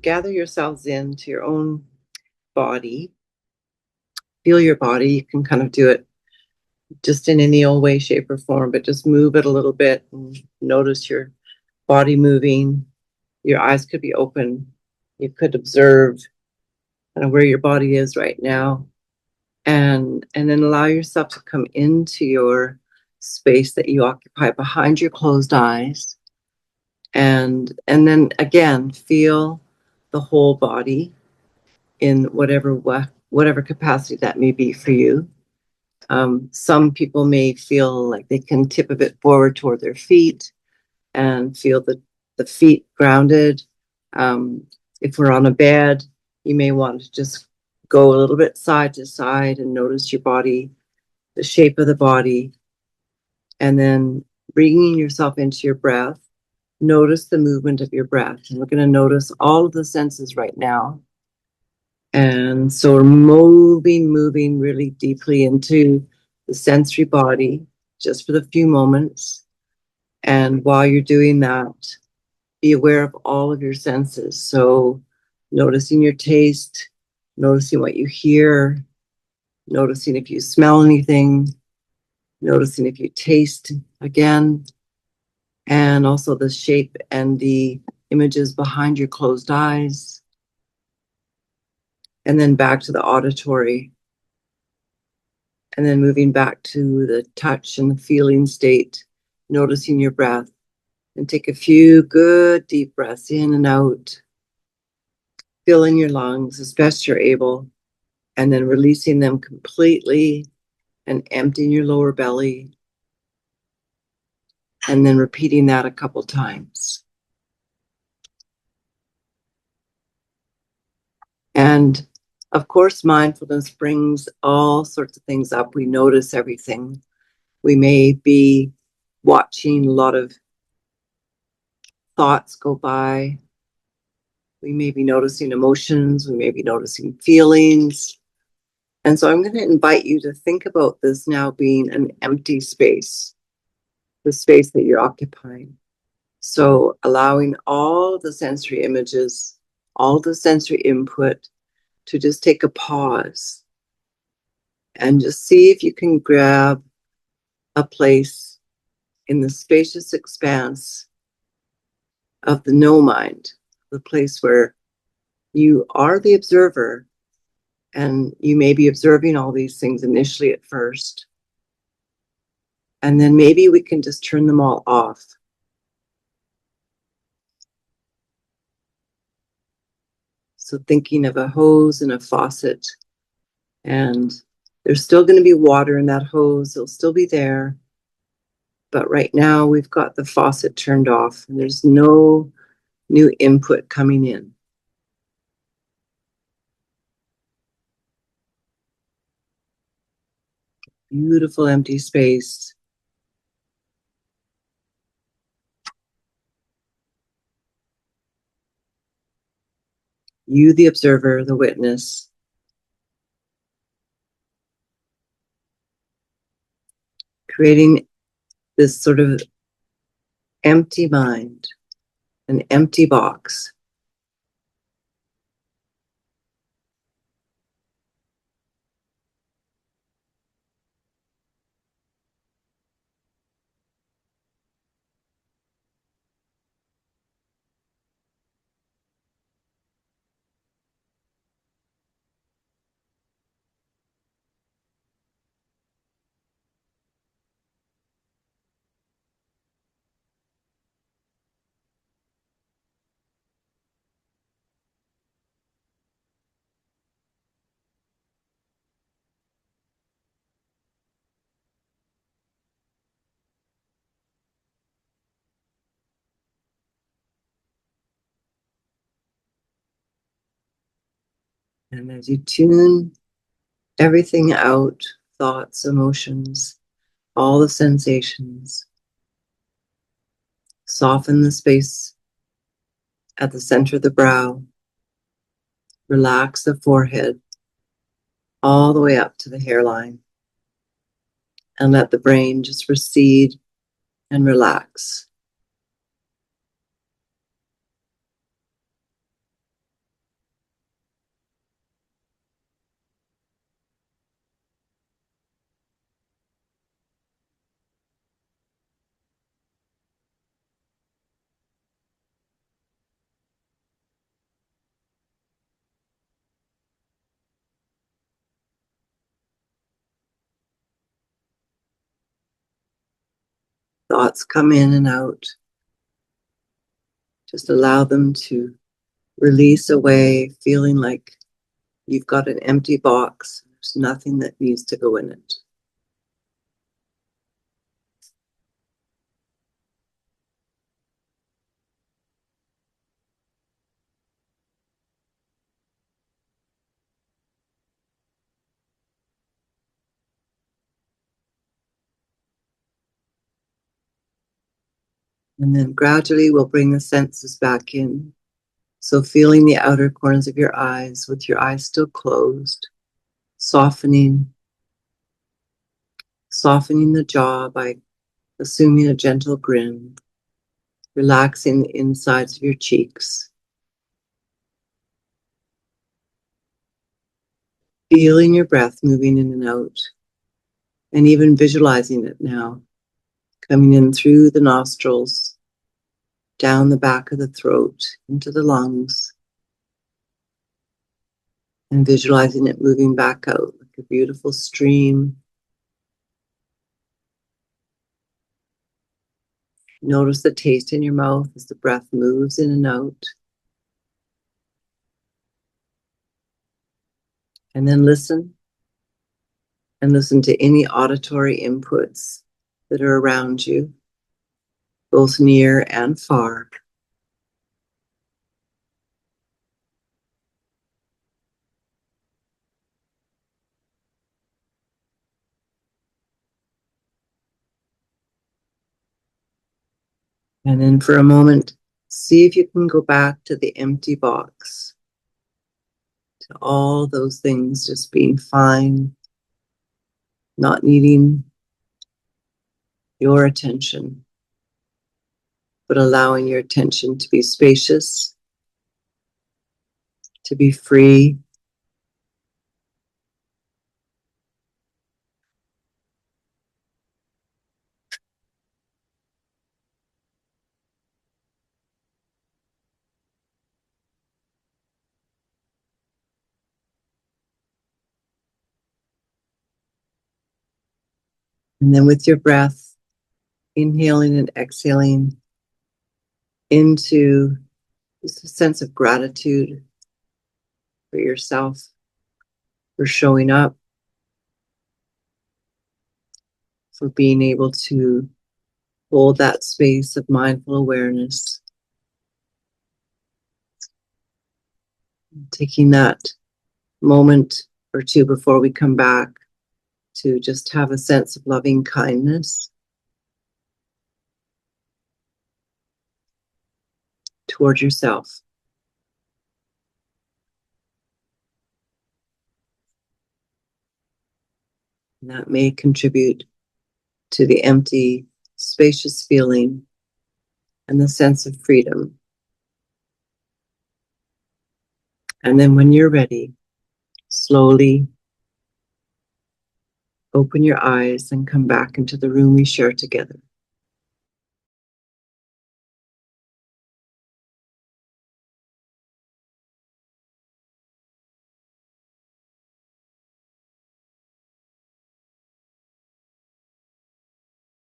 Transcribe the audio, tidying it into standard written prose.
gather yourselves into your own body. Feel your body. You can kind of do it just in any old way, shape, or form, but just move it a little bit and notice your body moving. Your eyes could be open. You could observe kind of where your body is right now, and then allow yourself to come into your space that you occupy behind your closed eyes, and then again feel the whole body in whatever capacity that may be for you. Some people may feel like they can tip a bit forward toward their feet and feel the feet grounded. If we're on a bed, you may want to just go a little bit side to side and notice your body, the shape of the body, and then bringing yourself into your breath. Notice the movement of your breath. And we're going to notice all of the senses right now. And so we're moving really deeply into the sensory body just for the few moments. And while you're doing that, be aware of all of your senses. So noticing your taste, noticing what you hear, noticing if you smell anything, noticing if you taste again, and also the shape and the images behind your closed eyes. And then back to the auditory. And then moving back to the touch and the feeling state, noticing your breath. And take a few good deep breaths in and out. Filling your lungs as best you're able. And then releasing them completely and emptying your lower belly. And then repeating that a couple times. And of course, mindfulness brings all sorts of things up. We notice everything. We may be watching a lot of thoughts go by. We may be noticing emotions. We may be noticing feelings. And so I'm going to invite you to think about this now being an empty space, the space that you're occupying. So allowing all the sensory images, all the sensory input to just take a pause and just see if you can grab a place in the spacious expanse of the no mind, the place where you are the observer and you may be observing all these things initially at first. And then maybe we can just turn them all off. So thinking of a hose and a faucet, and there's still going to be water in that hose. It'll still be there. But right now we've got the faucet turned off and there's no new input coming in. Beautiful empty space. You, the observer, the witness. Creating this sort of empty mind, an empty box. And as you tune everything out, thoughts, emotions, all the sensations, soften the space at the center of the brow. Relax the forehead all the way up to the hairline. And let the brain just recede and relax. thoughts come in and out, just allow them to release away, feeling like you've got an empty box. There's nothing that needs to go in it. And then gradually we'll bring the senses back in. So feeling the outer corners of your eyes with your eyes still closed, softening the jaw by assuming a gentle grin, relaxing the insides of your cheeks, feeling your breath moving in and out, and even visualizing it now, coming in through the nostrils, down the back of the throat, into the lungs, and visualizing it moving back out like a beautiful stream. Notice the taste in your mouth as the breath moves in and out. And then listen to any auditory inputs that are around you, both near and far. And then for a moment, see if you can go back to the empty box, to all those things just being fine, not needing your attention, but allowing your attention to be spacious, to be free. And then with your breath, inhaling and exhaling into just a sense of gratitude for yourself, for showing up, for being able to hold that space of mindful awareness, taking that moment or two before we come back to just have a sense of loving kindness toward yourself. And that may contribute to the empty, spacious feeling and the sense of freedom. And then when you're ready, slowly open your eyes and come back into the room we share together.